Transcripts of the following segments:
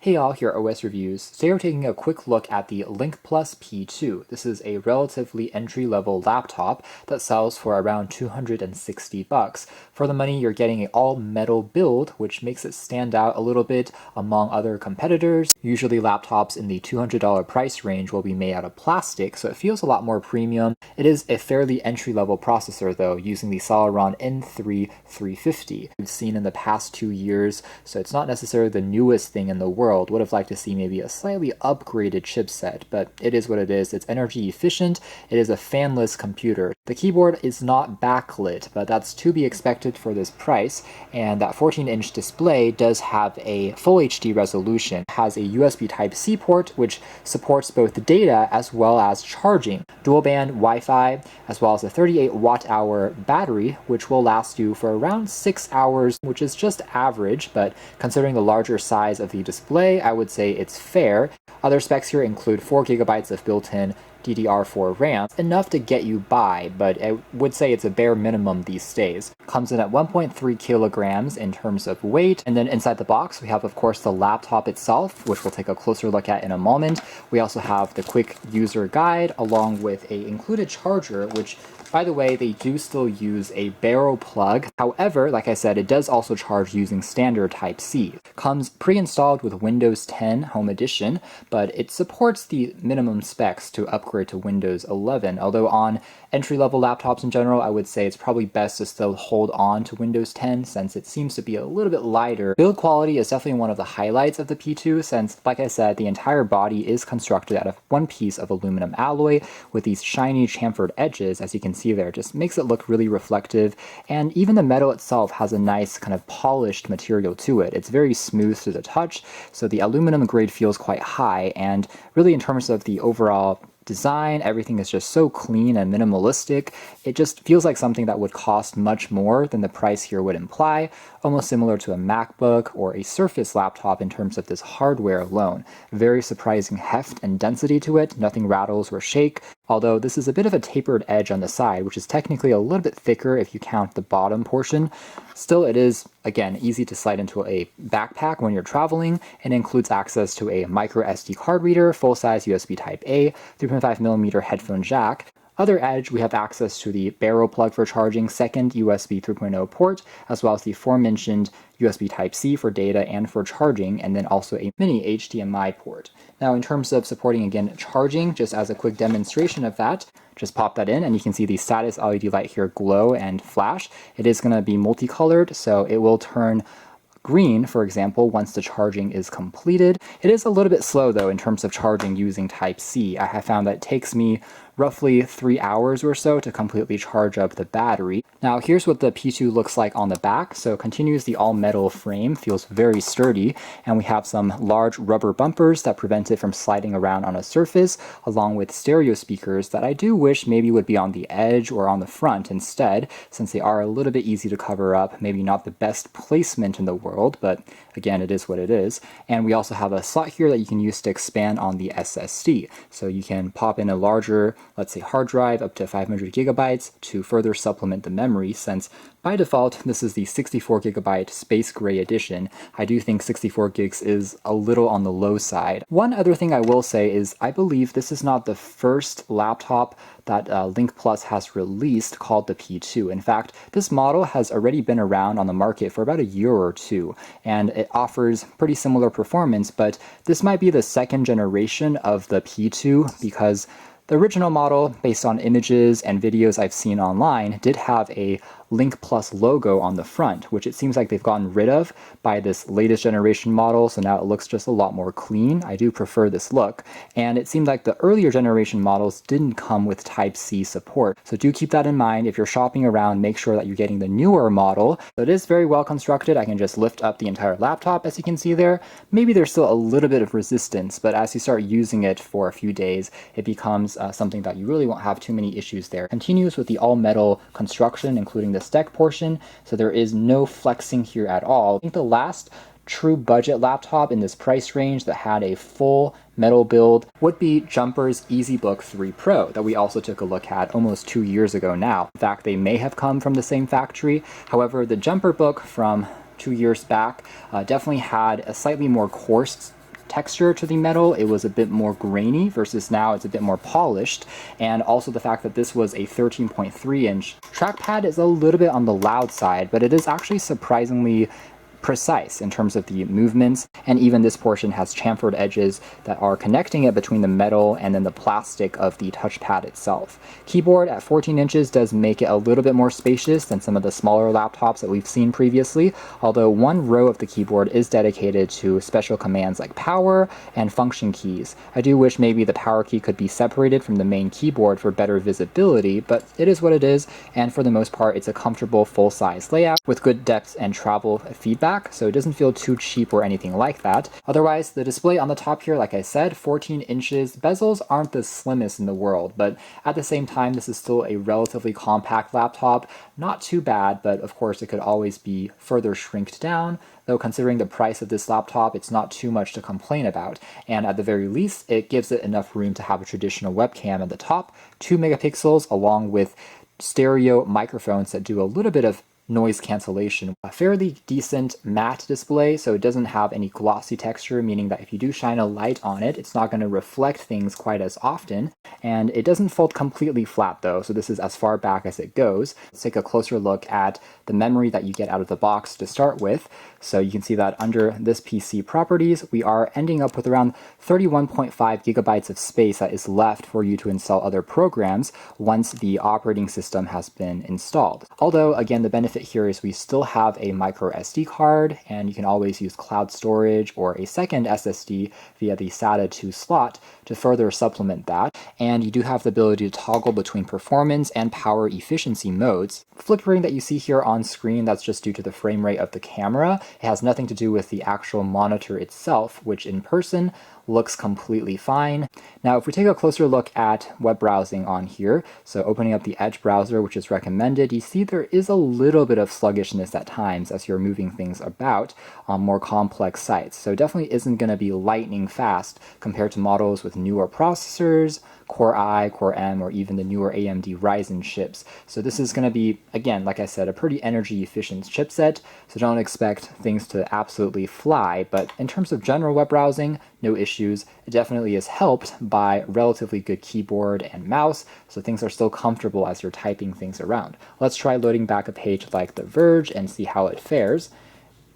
Hey all, here at OS Reviews. Today we're taking a quick look at the LincPlus P2. This is a relatively entry-level laptop that sells for around $260. For the money, you're getting an all-metal build, which makes it stand out a little bit among other competitors. Usually laptops in the $200 price range will be made out of plastic, so it feels a lot more premium. It is a fairly entry-level processor though, using the Celeron N3350. We've seen in the past 2 years, so it's not necessarily the newest thing in the world. Would have liked to see maybe a slightly upgraded chipset, but it is what it is. It's energy efficient. It is a fanless computer. The keyboard is not backlit, but that's to be expected for this price, and that 14-inch display does have a full HD resolution. It has a USB Type-C port, which supports both data as well as charging, dual-band Wi-Fi, as well as a 38 watt-hour battery, which will last you for around 6 hours, which is just average, but considering the larger size of the display, I would say it's fair. Other specs here include 4 GB of built-in DDR4 RAM, enough to get you by, but I would say it's a bare minimum these days. Comes in at 1.3 kilograms in terms of weight, and then inside the box we have of course the laptop itself, which we'll take a closer look at in a moment. We also have the quick user guide along with a included charger, which by the way, they do still use a barrel plug. However, like I said, it does also charge using standard Type-C. Comes pre-installed with Windows 10 Home Edition, but it supports the minimum specs to upgrade to Windows 11. Although on entry-level laptops in general, I would say it's probably best to still hold on to Windows 10 since it seems to be a little bit lighter. Build quality is definitely one of the highlights of the P2 since, like I said, the entire body is constructed out of one piece of aluminum alloy with these shiny chamfered edges, as you can see there. Just makes it look really reflective, and even the metal itself has a nice kind of polished material to it. It's very smooth to the touch, so the aluminum grade feels quite high, and really in terms of the overall design, everything is just so clean and minimalistic. It just feels like something that would cost much more than the price here would imply, almost similar to a MacBook or a Surface laptop in terms of this hardware alone. Very surprising heft and density to it, nothing rattles or shake, although this is a bit of a tapered edge on the side, which is technically a little bit thicker if you count the bottom portion. Still, it is, again, easy to slide into a backpack when you're traveling, and includes access to a micro SD card reader, full-size USB Type-A, 3.5mm headphone jack. Other edge, we have access to the barrel plug for charging, second USB 3.0 port, as well as the aforementioned USB Type-C for data and for charging, and then also a mini HDMI port. Now in terms of supporting, again, charging, just as a quick demonstration of that, just pop that in and you can see the status LED light here glow and flash. It is going to be multicolored, so it will turn green, for example, once the charging is completed. It is a little bit slow though in terms of charging using Type-C. I have found that it takes me roughly 3 hours or so to completely charge up the battery. Now here's what the P2 looks like on the back. So continues the all-metal frame, feels very sturdy, and we have some large rubber bumpers that prevent it from sliding around on a surface, along with stereo speakers that I do wish maybe would be on the edge or on the front instead, since they are a little bit easy to cover up, maybe not the best placement in the world, but again, it is what it is. And we also have a slot here that you can use to expand on the SSD. So you can pop in a larger, let's say, hard drive up to 500 gigabytes to further supplement the memory, since by default, this is the 64 gigabyte Space Gray edition. I do think 64 gigs is a little on the low side. One other thing I will say is I believe this is not the first laptop that LincPlus has released called the P2. In fact, this model has already been around on the market for about a year or two, and it offers pretty similar performance, but this might be the second generation of the P2 because the original model, based on images and videos I've seen online, did have a LincPlus logo on the front, which it seems like they've gotten rid of by this latest generation model, so now it looks just a lot more clean. I do prefer this look, and it seemed like the earlier generation models didn't come with Type-C support, so do keep that in mind. If you're shopping around, make sure that you're getting the newer model. It is very well constructed. I can just lift up the entire laptop, as you can see there. Maybe there's still a little bit of resistance, but as you start using it for a few days, it becomes something that you really won't have too many issues there. Continues with the all-metal construction, including the deck portion, so there is no flexing here at all. I think the last true budget laptop in this price range that had a full metal build would be Jumper's EasyBook 3 Pro that we also took a look at almost 2 years ago now. In fact, they may have come from the same factory. However, the Jumper book from 2 years back definitely had a slightly more coarse texture to the metal. It was a bit more grainy versus now it's a bit more polished. And also the fact that this was a 13.3-inch trackpad is a little bit on the loud side, but it is actually surprisingly precise in terms of the movements, and even this portion has chamfered edges that are connecting it between the metal and then the plastic of the touchpad itself. Keyboard at 14 inches does make it a little bit more spacious than some of the smaller laptops that we've seen previously, although one row of the keyboard is dedicated to special commands like power and function keys. I do wish maybe the power key could be separated from the main keyboard for better visibility, but it is what it is, and for the most part it's a comfortable full-size layout with good depth and travel feedback, so it doesn't feel too cheap or anything like that. Otherwise, the display on the top here, like I said, 14 inches. Bezels aren't the slimmest in the world, but at the same time, this is still a relatively compact laptop. Not too bad, but of course it could always be further shrinked down, though considering the price of this laptop, it's not too much to complain about. And at the very least, it gives it enough room to have a traditional webcam at the top, 2 megapixels, along with stereo microphones that do a little bit of noise cancellation. A fairly decent matte display, so it doesn't have any glossy texture, meaning that if you do shine a light on it, it's not going to reflect things quite as often. And it doesn't fold completely flat though, so this is as far back as it goes. Let's take a closer look at the memory that you get out of the box to start with. So you can see that under this PC properties, we are ending up with around 31.5 gigabytes of space that is left for you to install other programs once the operating system has been installed. Although, again, the benefit here is we still have a micro SD card, and you can always use cloud storage or a second SSD via the SATA 2 slot to further supplement that. And you do have the ability to toggle between performance and power efficiency modes. Flickering that you see here on screen, that's just due to the frame rate of the camera. It has nothing to do with the actual monitor itself, which in person looks completely fine. Now, if we take a closer look at web browsing on here, so opening up the Edge browser, which is recommended, you see there is a little bit of sluggishness at times as you're moving things about on more complex sites. So it definitely isn't going to be lightning fast compared to models with newer processors, Core i, Core M, or even the newer AMD Ryzen chips. So this is going to be, again, like I said, a pretty energy efficient chipset, so don't expect things to absolutely fly, but in terms of general web browsing, no issues. It definitely is helped by relatively good keyboard and mouse, so things are still comfortable as you're typing things around. Let's try loading back a page like The Verge and see how it fares.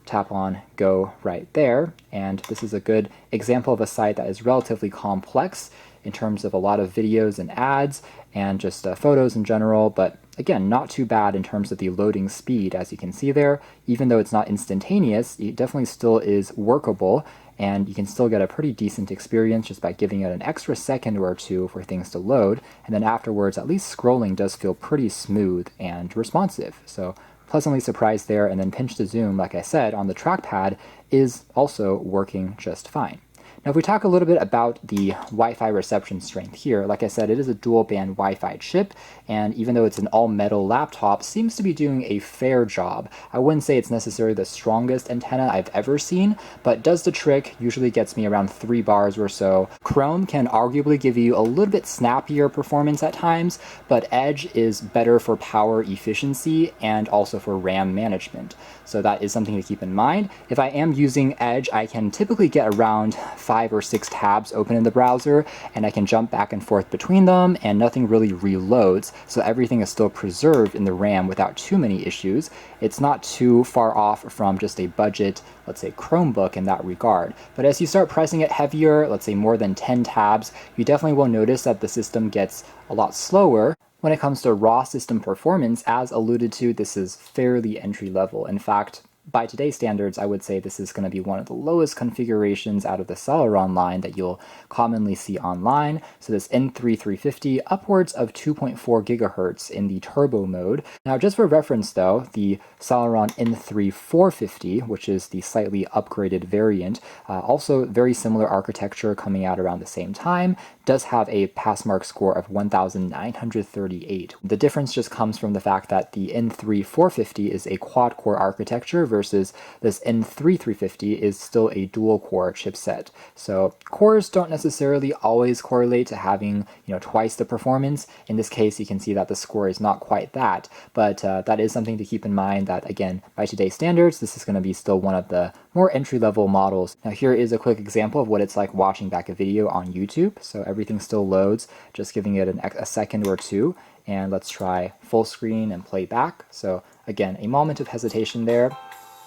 Tap on Go right there, and this is a good example of a site that is relatively complex in terms of a lot of videos and ads and just photos in general, but again, not too bad in terms of the loading speed. As you can see there, even though it's not instantaneous, it definitely still is workable, and you can still get a pretty decent experience just by giving it an extra second or two for things to load, and then afterwards, at least scrolling does feel pretty smooth and responsive. So pleasantly surprised there, and then pinch to zoom, like I said, on the trackpad is also working just fine. Now, if we talk a little bit about the Wi-Fi reception strength here, like I said, it is a dual-band Wi-Fi chip, and even though it's an all-metal laptop, seems to be doing a fair job. I wouldn't say it's necessarily the strongest antenna I've ever seen, but does the trick, usually gets me around 3 bars or so. Chrome can arguably give you a little bit snappier performance at times, but Edge is better for power efficiency and also for RAM management. So that is something to keep in mind. If I am using Edge, I can typically get around 5 or 6 tabs open in the browser, and I can jump back and forth between them, and nothing really reloads, so everything is still preserved in the RAM without too many issues. It's not too far off from just a budget, let's say, Chromebook in that regard. But as you start pressing it heavier, let's say more than 10 tabs, you definitely will notice that the system gets a lot slower. When it comes to raw system performance, as alluded to, this is fairly entry level. In fact, by today's standards, I would say this is going to be one of the lowest configurations out of the Celeron line that you'll commonly see online. So this N3350, upwards of 2.4 gigahertz in the turbo mode. Now, just for reference though, the Celeron N3450, which is the slightly upgraded variant, also very similar architecture coming out around the same time, does have a passmark score of 1,938. The difference just comes from the fact that the N3450 is a quad-core architecture versus versus this N3350 is still a dual-core chipset. So cores don't necessarily always correlate to having, twice the performance. In this case, you can see that the score is not quite that, but that is something to keep in mind that, again, by today's standards, this is going to be still one of the more entry-level models. Now here is a quick example of what it's like watching back a video on YouTube. So everything still loads, just giving it a second or two. And let's try full screen and play back. So again, a moment of hesitation there,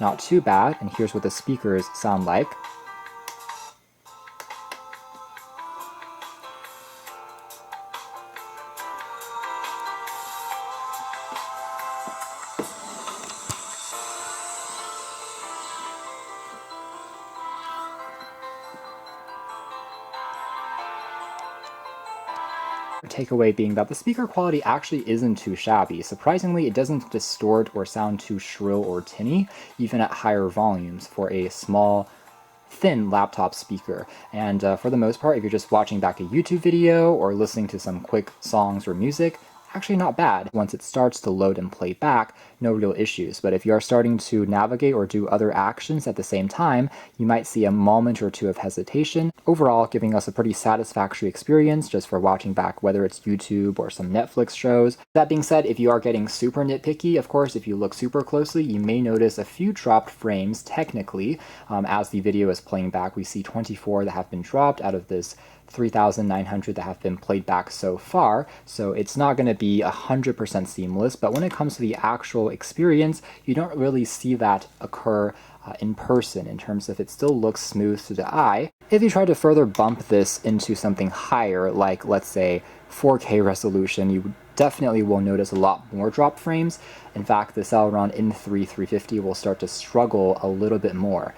not too bad. And here's what the speakers sound like. Takeaway being that the speaker quality actually isn't too shabby. Surprisingly, it doesn't distort or sound too shrill or tinny, even at higher volumes for a small, thin laptop speaker. And for the most part, if you're just watching back a YouTube video or listening to some quick songs or music, actually not bad. Once it starts to load and play back, no real issues. But if you are starting to navigate or do other actions at the same time, you might see a moment or two of hesitation. Overall, giving us a pretty satisfactory experience just for watching back, whether it's YouTube or some Netflix shows. That being said, if you are getting super nitpicky, of course, if you look super closely, you may notice a few dropped frames technically. As the video is playing back, we see 24 that have been dropped out of this 3,900 that have been played back so far, so it's not going to be 100% seamless, but when it comes to the actual experience, you don't really see that occur in person in terms of it still looks smooth to the eye. If you try to further bump this into something higher, like let's say 4K resolution, you definitely will notice a lot more drop frames. In fact, the Celeron N3350 will start to struggle a little bit more.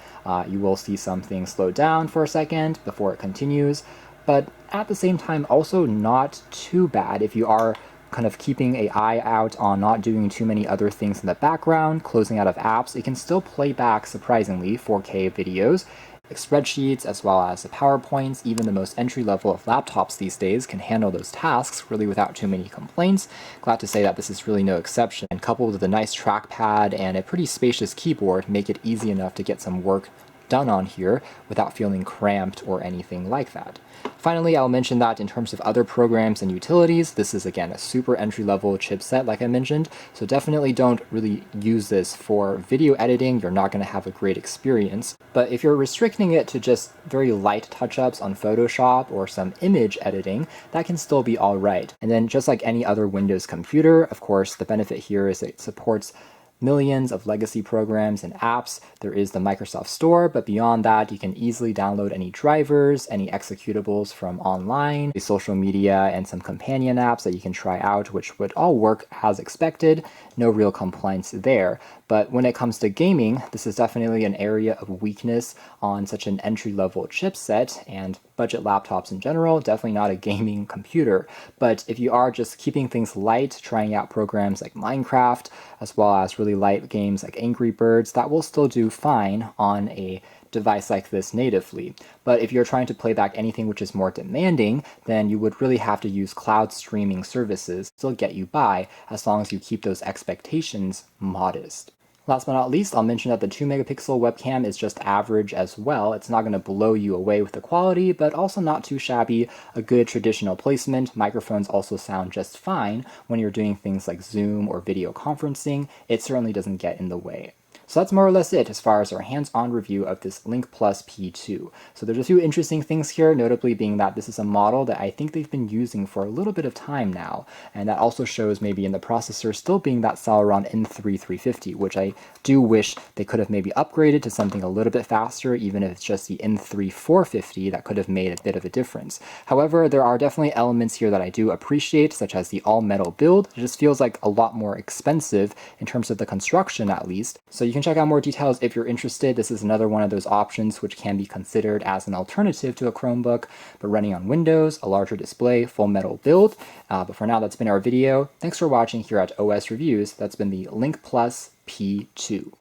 You will see something slow down for a second before it continues, but at the same time also not too bad if you are kind of keeping an eye out on not doing too many other things in the background, closing out of apps. It can still play back, surprisingly, 4K videos, like spreadsheets, as well as the PowerPoints. Even the most entry-level of laptops these days can handle those tasks really without too many complaints. Glad to say that this is really no exception. And coupled with a nice trackpad and a pretty spacious keyboard, make it easy enough to get some work done on here without feeling cramped or anything like that. Finally, I'll mention that in terms of other programs and utilities, this is again a super entry-level chipset like I mentioned, so definitely don't really use this for video editing. You're not going to have a great experience. But if you're restricting it to just very light touch-ups on Photoshop or some image editing, that can still be alright. And then just like any other Windows computer, of course, the benefit here is it supports millions of legacy programs and apps. There is the Microsoft Store, but beyond that, you can easily download any drivers, any executables from online, the social media, and some companion apps that you can try out, which would all work as expected. No real complaints there. But when it comes to gaming, this is definitely an area of weakness on such an entry-level chipset, and budget laptops in general, definitely not a gaming computer. But if you are just keeping things light, trying out programs like Minecraft, as well as really light games like Angry Birds, that will still do fine on a device like this natively. But if you're trying to play back anything which is more demanding, then you would really have to use cloud streaming services to still get you by, as long as you keep those expectations modest. Last but not least, I'll mention that the 2-megapixel webcam is just average as well. It's not going to blow you away with the quality, but also not too shabby. A good traditional placement. Microphones also sound just fine when you're doing things like Zoom or video conferencing. It certainly doesn't get in the way. So that's more or less it as far as our hands-on review of this LincPlus P2. So there's a few interesting things here, notably being that this is a model that I think they've been using for a little bit of time now, and that also shows maybe in the processor still being that Celeron N3350, which I do wish they could have maybe upgraded to something a little bit faster, even if it's just the N3450 that could have made a bit of a difference. However, there are definitely elements here that I do appreciate, such as the all-metal build. It just feels like a lot more expensive in terms of the construction at least. So you can check out more details if you're interested. This is another one of those options which can be considered as an alternative to a Chromebook, but running on Windows, a larger display, full metal build. But for now, that's been our video. Thanks for watching here at OS Reviews. That's been the LincPlus P2.